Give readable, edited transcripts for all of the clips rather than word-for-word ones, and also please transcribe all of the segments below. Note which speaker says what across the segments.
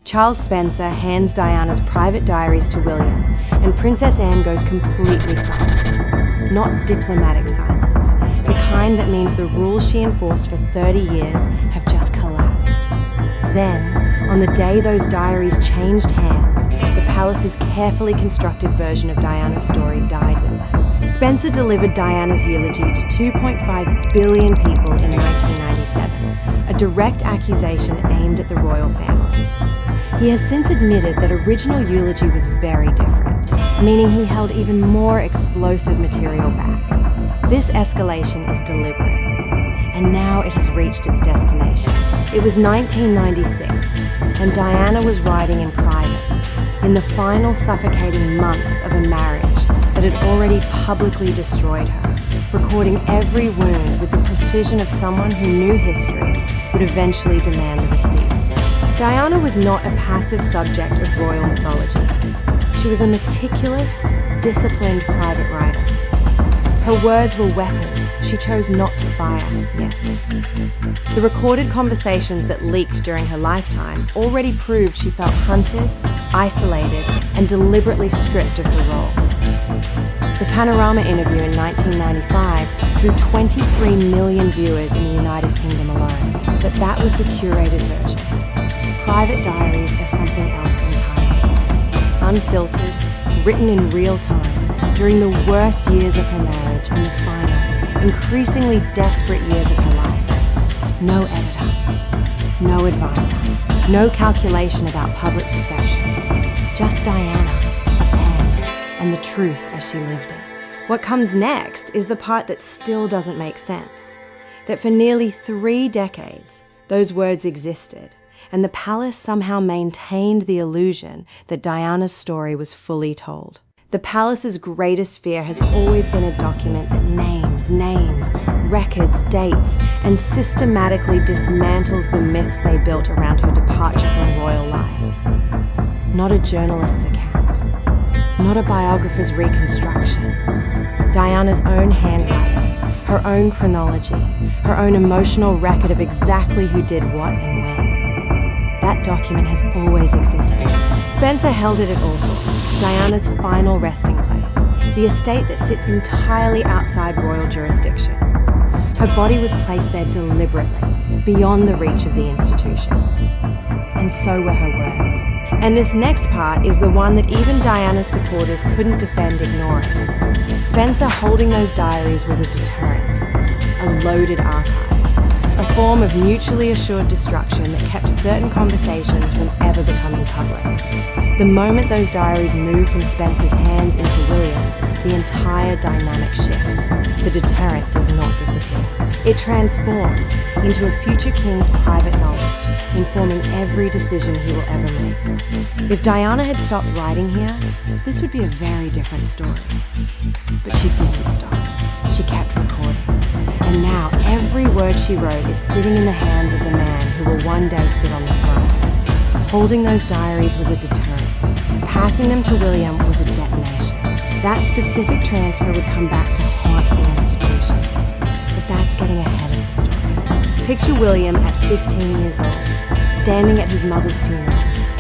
Speaker 1: Charles Spencer hands Diana's private diaries to William, and Princess Anne goes completely silent. Not diplomatic silence, the kind that means the rules she enforced for 30 years have just collapsed. Then, on the day those diaries changed hands, the palace's carefully constructed version of Diana's story died with them. Spencer delivered Diana's eulogy to 2.5 billion people in 1997, a direct accusation aimed at the royal family. He has since admitted that original eulogy was very different, meaning he held even more explosive material back. This escalation is deliberate, and now it has reached its destination. It was 1996, and Diana was writing in private, in the final suffocating months of a marriage that had already publicly destroyed her, recording every wound with the precision of someone who knew history would eventually demand the receipts. Diana was not a passive subject of royal mythology. She was a meticulous, disciplined private writer. Her words were weapons she chose not to fire yet. The recorded conversations that leaked during her lifetime already proved she felt hunted, isolated, and deliberately stripped of her role. The Panorama interview in 1995 drew 23 million viewers in the United Kingdom alone, but that was the curated version. Private diaries are something else entirely. Unfiltered, written in real time, during the worst years of her marriage and the final, increasingly desperate years of her life. No editor, no advisor, no calculation about public perception. Just Diana, a pen, and the truth as she lived it. What comes next is the part that still doesn't make sense. That for nearly 3 decades, those words existed, and the palace somehow maintained the illusion that Diana's story was fully told. The palace's greatest fear has always been a document that names, records, dates, and systematically dismantles the myths they built around her departure from royal life. Not a journalist's account, not a biographer's reconstruction. Diana's own handwriting, her own chronology, her own emotional record of exactly who did what and when. That document has always existed. Spencer held it at Althorp, Diana's final resting place, the estate that sits entirely outside royal jurisdiction. Her body was placed there deliberately, beyond the reach of the institution. And so were her words. And this next part is the one that even Diana's supporters couldn't defend ignoring. Spencer holding those diaries was a deterrent, a loaded archive. A form of mutually assured destruction that kept certain conversations from ever becoming public. The moment those diaries move from Spencer's hands into William's, the entire dynamic shifts. The deterrent does not disappear. It transforms into a future king's private knowledge, informing every decision he will ever make. If Diana had stopped writing here, this would be a very different story. But she didn't stop. She kept recording. And now every word she wrote is sitting in the hands of the man who will one day sit on the throne. Holding those diaries was a deterrent. Passing them to William was a detonation. That specific transfer would come back to haunt the institution. But that's getting ahead of the story. Picture William at 15 years old, standing at his mother's funeral,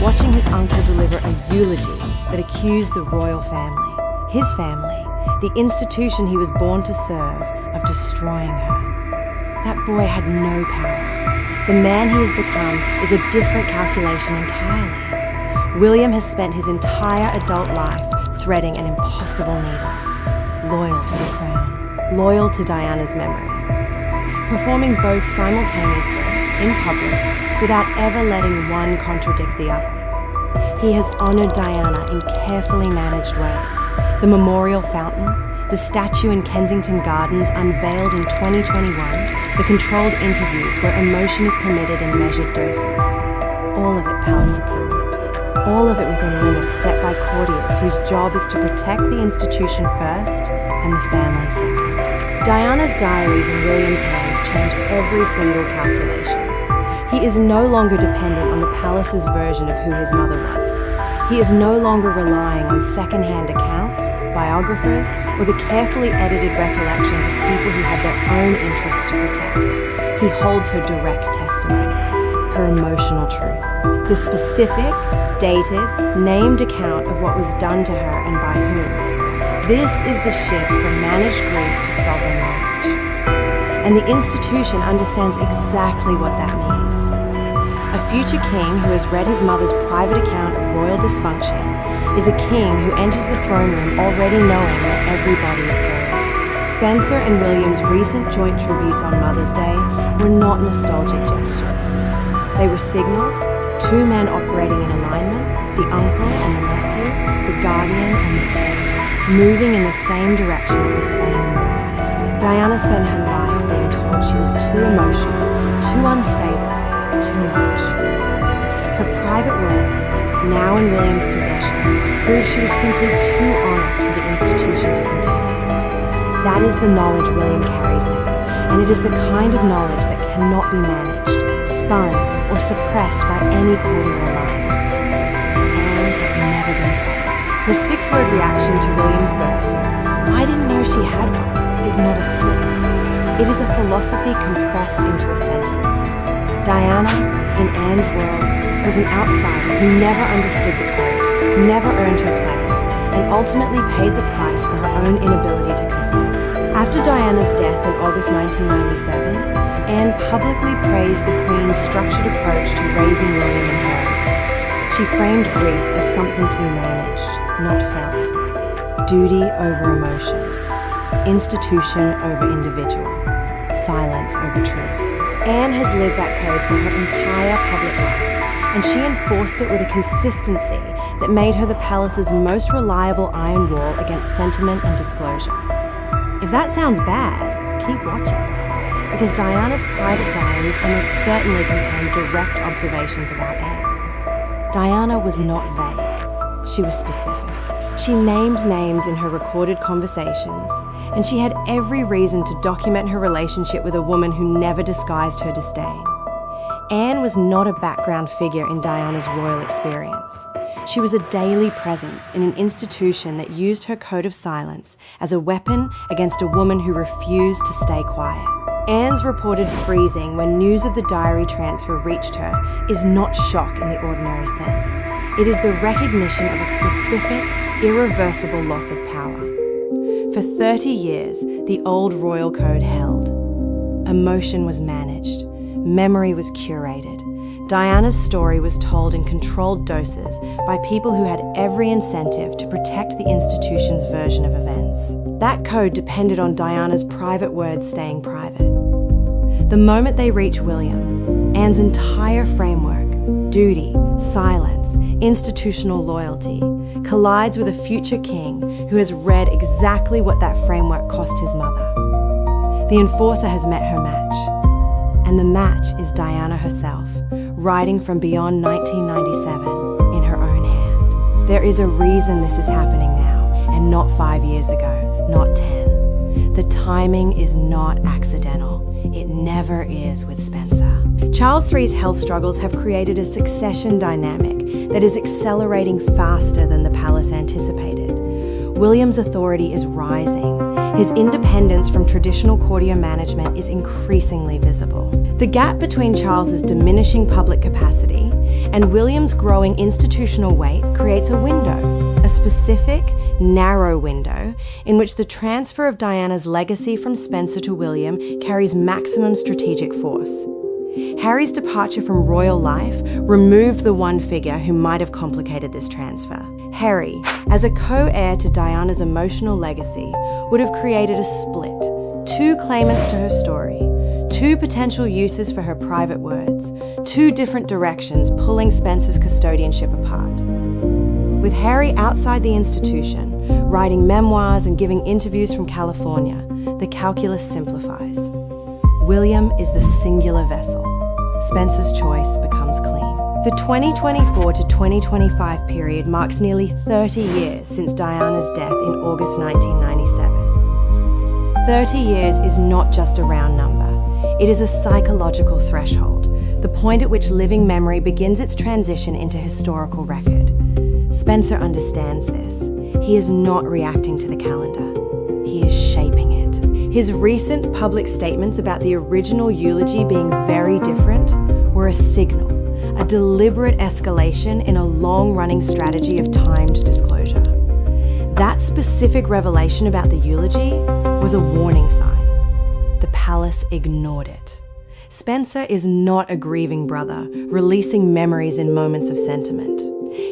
Speaker 1: watching his uncle deliver a eulogy that accused the royal family, his family, the institution he was born to serve, of destroying her. That boy had no power. The man he has become is a different calculation entirely. William has spent his entire adult life threading an impossible needle. Loyal to the crown, loyal to Diana's memory. Performing both simultaneously, in public, without ever letting one contradict the other. He has honored Diana in carefully managed ways. The memorial fountain, the statue in Kensington Gardens unveiled in 2021, the controlled interviews where emotion is permitted in measured doses. All of it palace approved. All of it within limits set by courtiers whose job is to protect the institution first and the family second. Diana's diaries in William's hands change every single calculation. He is no longer dependent on the palace's version of who his mother was. He is no longer relying on second-hand accounts, biographers, or the carefully edited recollections of people who had their own interests to protect. He holds her direct testimony. her emotional truth. The specific, dated, named account of what was done to her and by whom. This is the shift from managed grief to sovereign knowledge. And the institution understands exactly what that means. A future king who has read his mother's private account of royal dysfunction is a king who enters the throne room already knowing where everybody is buried. Spencer and William's recent joint tributes on Mother's Day were not nostalgic gestures. They were signals, two men operating in alignment, the uncle and the nephew, the guardian and the heir, moving in the same direction at the same moment. Diana spent her life being told she was too emotional, too unstable, too much. Her private words, now in William's possession, prove she was simply too honest for the institution to contain. That is the knowledge William carries now, and it is the kind of knowledge that cannot be managed, spun, or suppressed by any quarter or line. Anne has never been said. Her six-word reaction to William's birth, "I didn't know she had one," is not a slip. It is a philosophy compressed into a sentence. Diana, in Anne's world, was an outsider who never understood the code, never earned her place, and ultimately paid the price for her own inability to conform. After Diana's death in August 1997, Anne publicly praised the Queen's structured approach to raising William and Harry. She framed grief as something to be managed, not felt. Duty over emotion. Institution over individual. Silence over truth. Anne has lived that code for her entire public life, and she enforced it with a consistency that made her the palace's most reliable iron wall against sentiment and disclosure. If that sounds bad, keep watching, because Diana's private diaries almost certainly contain direct observations about Anne. Diana was not vague. She was specific. She named names in her recorded conversations, and she had every reason to document her relationship with a woman who never disguised her disdain. Anne was not a background figure in Diana's royal experience. She was a daily presence in an institution that used her code of silence as a weapon against a woman who refused to stay quiet. Anne's reported freezing when news of the diary transfer reached her is not shock in the ordinary sense. It is the recognition of a specific, irreversible loss of power. For 30 years, the old royal code held. Emotion was managed. Memory was curated. Diana's story was told in controlled doses by people who had every incentive to protect the institution's version of events. That code depended on Diana's private words staying private. The moment they reach William, Anne's entire framework, duty, silence, institutional loyalty, collides with a future king who has read exactly what that framework cost his mother. The enforcer has met her match. And the match is Diana herself, writing from beyond 1997 in her own hand. There is a reason this is happening now, and not 5 years ago, not 10. The timing is not accidental. It never is with Spencer. Charles III's health struggles have created a succession dynamic that is accelerating faster than the palace anticipated. William's authority is rising. His independence from traditional courtier management is increasingly visible. The gap between Charles's diminishing public capacity and William's growing institutional weight creates a window, a specific, narrow window in which the transfer of Diana's legacy from Spencer to William carries maximum strategic force. Harry's departure from royal life removed the one figure who might have complicated this transfer. Harry, as a co-heir to Diana's emotional legacy, would have created a split, two claimants to her story, two potential uses for her private words, two different directions pulling Spencer's custodianship apart. With Harry outside the institution, writing memoirs and giving interviews from California, the calculus simplifies. William is the singular vessel. Spencer's choice becomes clean. The 2024 to 2025 period marks nearly 30 years since Diana's death in August 1997. 30 years is not just a round number. It is a psychological threshold, the point at which living memory begins its transition into historical record. Spencer understands this. He is not reacting to the calendar. He is shaping it. His recent public statements about the original eulogy being very different were were a signal, a deliberate escalation in a long-running strategy of timed disclosure. That specific revelation about the eulogy was a warning sign. The palace ignored it. Spencer is not a grieving brother, releasing memories in moments of sentiment.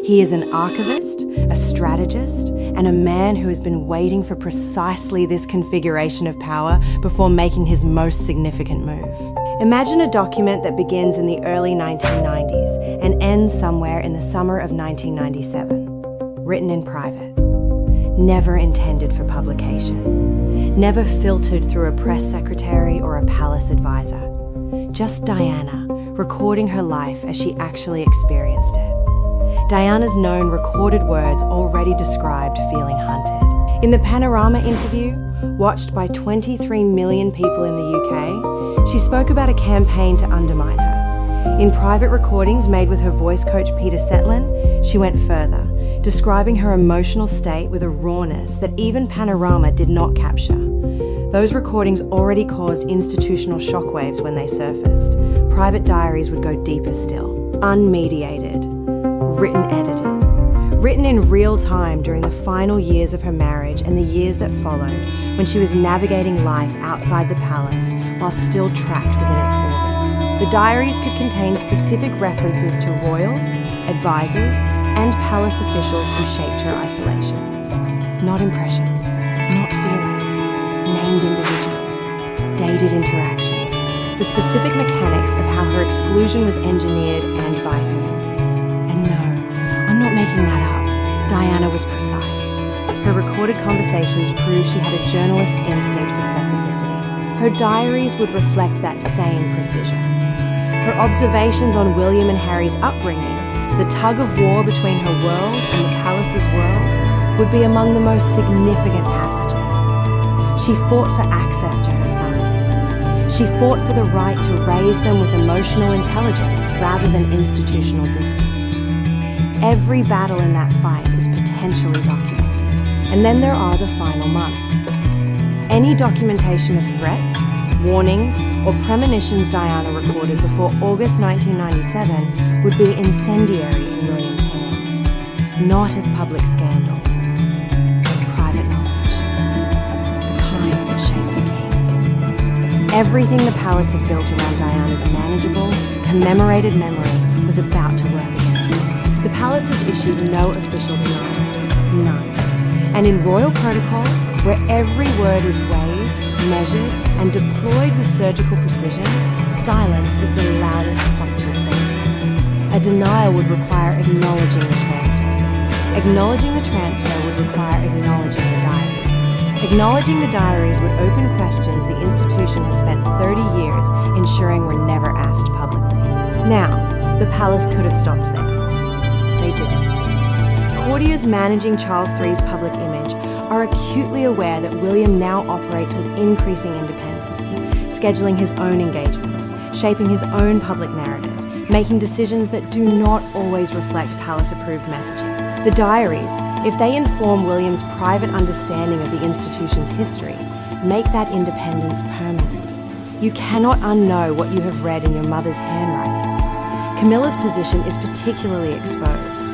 Speaker 1: He is an archivist, a strategist, and a man who has been waiting for precisely this configuration of power before making his most significant move. Imagine a document that begins in the early 1990s and ends somewhere in the summer of 1997. Written in private. Never intended for publication. Never filtered through a press secretary or a palace advisor. Just Diana, recording her life as she actually experienced it. Diana's known recorded words already described feeling hunted. In the Panorama interview, watched by 23 million people in the UK, she spoke about a campaign to undermine her. In private recordings made with her voice coach Peter Setlin, she went further, describing her emotional state with a rawness that even Panorama did not capture. Those recordings already caused institutional shockwaves when they surfaced. Private Diaries would go deeper still, unmediated, written in real time during the final years of her marriage and the years that followed, when she was navigating life outside the palace while still trapped within its orbit. The diaries could contain specific references to royals, advisors, and palace officials who shaped her isolation. Not impressions, not feelings, named individuals, dated interactions, the specific mechanics of how her exclusion was engineered and by whom. And no, I'm not making that up. Diana was precise. Her recorded conversations prove she had a journalist's instinct for specificity. Her diaries would reflect that same precision. Her observations on William and Harry's upbringing, the tug of war between her world and the palace's world, would be among the most significant passages. She fought for access to her sons. She fought for the right to raise them with emotional intelligence rather than institutional distance. Every battle in that fight is potentially documented. And then there are the final months. Any documentation of threats, warnings, or premonitions Diana recorded before August 1997 would be incendiary in William's hands. Not as public scandal, as private knowledge. The kind that shapes a king. Everything the palace had built around Diana's manageable, commemorated memory was about to work against them. The palace has issued no official denial. None. And in royal protocol, where every word is weighed, measured, and deployed with surgical precision, silence is the loudest possible statement. A denial would require acknowledging the transfer. Acknowledging the transfer would require acknowledging the diaries. Acknowledging the diaries would open questions the institution has spent 30 years ensuring were never asked publicly. Now, the palace could have stopped there. They didn't. Courtiers managing Charles III's public image are acutely aware that William now operates with increasing independence, scheduling his own engagements, shaping his own public narrative, making decisions that do not always reflect palace-approved messaging. The diaries, if they inform William's private understanding of the institution's history, make that independence permanent. You cannot unknow what you have read in your mother's handwriting. Camilla's position is particularly exposed.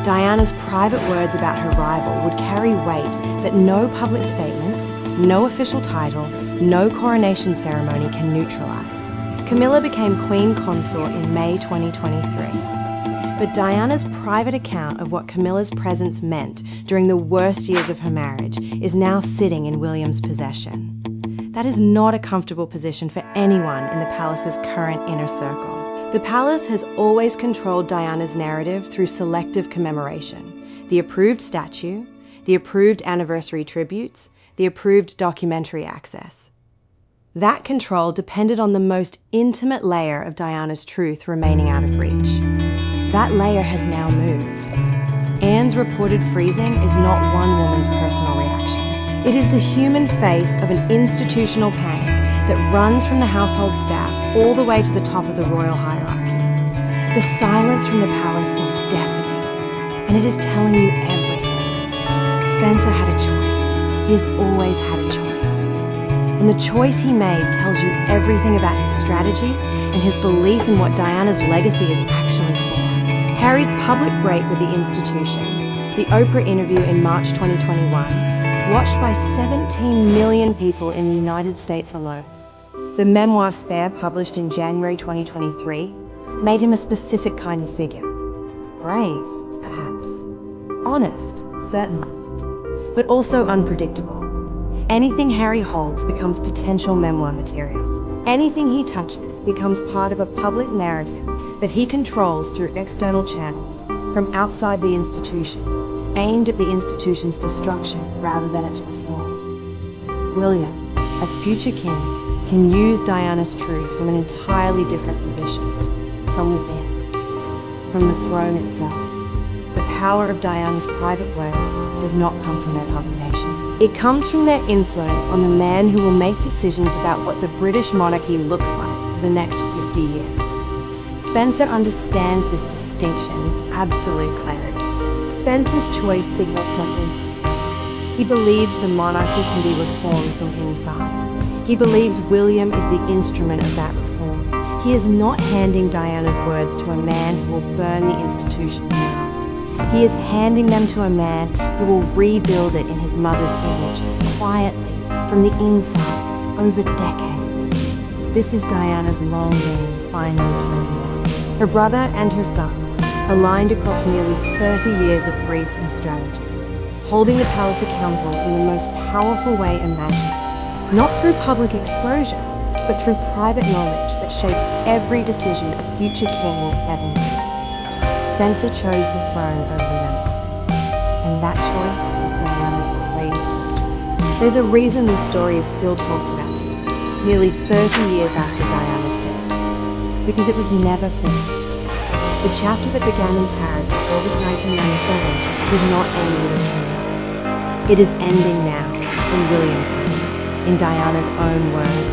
Speaker 1: Diana's private words about her rival would carry weight that no public statement, no official title, no coronation ceremony can neutralize. Camilla became Queen Consort in May 2023. But Diana's private account of what Camilla's presence meant during the worst years of her marriage is now sitting in William's possession. That is not a comfortable position for anyone in the palace's current inner circle. The palace has always controlled Diana's narrative through selective commemoration, the approved statue, the approved anniversary tributes, the approved documentary access. That control depended on the most intimate layer of Diana's truth remaining out of reach. That layer has now moved. Anne's reported freezing is not one woman's personal reaction. It is the human face of an institutional panic that runs from the household staff all the way to the top of the royal hierarchy. The silence from the palace is deafening, and it is telling you everything. Spencer had a choice. He has always had a choice. And the choice he made tells you everything about his strategy and his belief in what Diana's legacy is actually for. Harry's public break with the institution, the Oprah interview in March 2021, watched by 17 million people in the United States alone. The memoir Spare, published in January 2023, made him a specific kind of figure. Brave, perhaps. Honest, certainly. But also unpredictable. Anything Harry holds becomes potential memoir material. Anything he touches becomes part of a public narrative that he controls through external channels from outside the institution, aimed at the institution's destruction rather than its reform. William, as future king, can use Diana's truth from an entirely different position, from within, from the throne itself. The power of Diana's private words does not come from their publication. It comes from their influence on the man who will make decisions about what the British monarchy looks like for the next 50 years. Spencer understands this distinction with absolute clarity. Spencer's choice signals something. He believes the monarchy can be reformed from inside. He believes William is the instrument of that reform. He is not handing Diana's words to a man who will burn the institution down. He is handing them to a man who will rebuild it in his mother's image, quietly, from the inside, over decades. This is Diana's long game finally playing out. Her brother and her son, aligned across nearly 30 years of grief and strategy, holding the palace accountable in the most powerful way imaginable, not through public exposure, but through private knowledge that shapes every decision a future king will ever make. Spencer chose the throne over them, and that choice is Diana's greatest victory. There's a reason this story is still talked about today, nearly 30 years after Diana's death, because it was never finished. The chapter that began in Paris in August 1997 did not end with a king. It is ending now, in William's hands, in Diana's own words.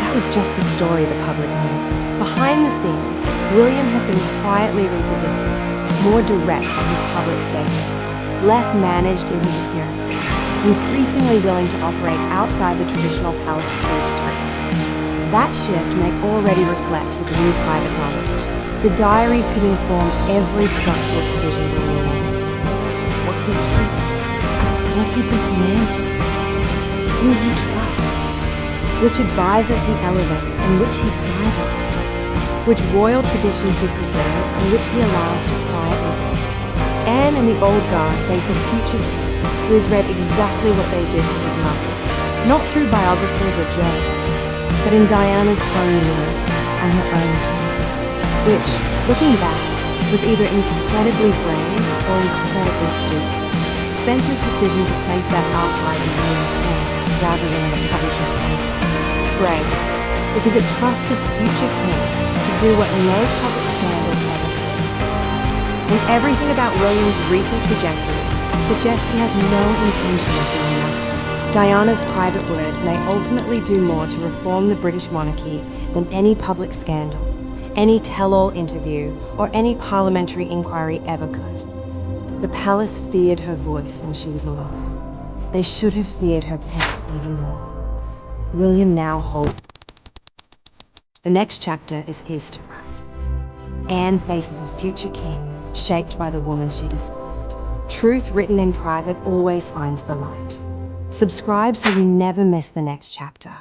Speaker 1: That was just the story the public knew. Behind the scenes, William had been quietly repositioned, more direct in his public statements, less managed in his appearances, increasingly willing to operate outside the traditional palace code script. That shift may already reflect his new private knowledge. The diaries could inform every structural decision William made. What he keep? What he dismantled? Who he trusts? Which advisors he elevates and which he silences? Which royal traditions he preserves and which he allows to quietly disappear? Anne and the old guard face a future king who has read exactly what they did to his mother, not through biographers or journals, but in Diana's own words and her own terms, which, looking back, was either incredibly brave or incredibly stupid. Spencer's decision to place that archive in William's hands rather than in a publisher's hands. Brave, because it trusts a future king to do what no public scandal ever could. And everything about William's recent trajectory suggests he has no intention of doing that. Diana's private words may ultimately do more to reform the British monarchy than any public scandal, any tell-all interview, or any parliamentary inquiry ever could. The palace feared her voice when she was alone. They should have feared her pen even more. William now holds. The next chapter is his to write. Anne faces a future king shaped by the woman she dismissed. Truth written in private always finds the light. Subscribe so you never miss the next chapter.